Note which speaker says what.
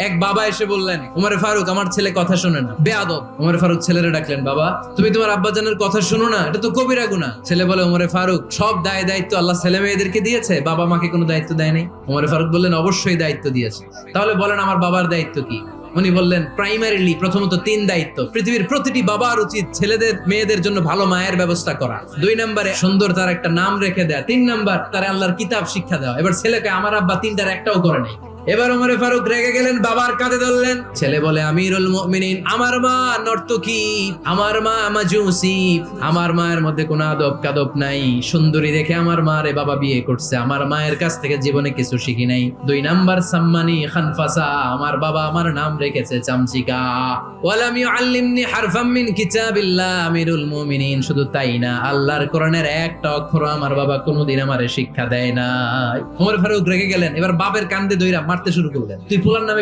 Speaker 1: এক বাবা এসে বললেন, উমরে ফারুক আমার ছেলে কথা শোনে না, বেয়াদব। উমরে ফারুক ছেলেরে ডাকলেন, বাবা তুমি তোমার আব্বাজানের কথা শোনো না, এটা তো কবিরা গুনাহ। ছেলে বলে, উমরে ফারুক সব দায় দায়িত্ব আল্লাহ ছেলে মেয়েদেরকে দিয়েছে, বাবা মাকে কোনো দায়িত্ব দেয় নাই? উমরে ফারুক বললেন, অবশ্যই দায়িত্ব দিয়েছে। তাহলে বলেন আমার বাবার দায়িত্ব কি? উনি বললেন, প্রাইমারিলি প্রথমত 3 দায়িত্ব। পৃথিবীর প্রতিটি বাবার উচিত ছেলেদের মেয়েদের জন্য ভালো মায়ের ব্যবস্থা করা। 2 নম্বরে সুন্দর তার একটা নাম রেখে দেয়া। 3 নাম্বার তার আল্লাহর কিতাব শিক্ষা দেওয়া। এবার ছেলেকে আমার আব্বা 3টার একটাও করে নাই। এবার ওমরে ফারুক রেগে গেলেন, বাবার কাঁধে ধরলেন। ছেলে বলে, আমিরুল মুমিনিন, আমার মা নর্তকী, আমার মা মাজুসি, আমার মায়ের মধ্যে কোনো আদব কাদব নাই, সুন্দরী দেখে আমার মা রে বাবা বিয়ে করছে, আমার মায়ের কাছ থেকে জীবনে কিছু শিখি নাই। 2 নাম্বার সাম্মানি খানফাসা, আমার বাবা আমার নাম রেখেছে চামচিকা। ওয়ালাম ইউআল্লিমনি হারফাম মিন কিতাবিল্লাহ, আমিরুল মুমিনিন, শুধু তাই না, আল্লাহর কোরআনের একটা অক্ষর আমার বাবা কোনোদিন আমারে শিক্ষা দেয় না। ওমর ফারুক রেগে গেলেন, এবার বাপের কান্দে ধইরা মারতে শুরু করলেন। তুই ফুলার নামে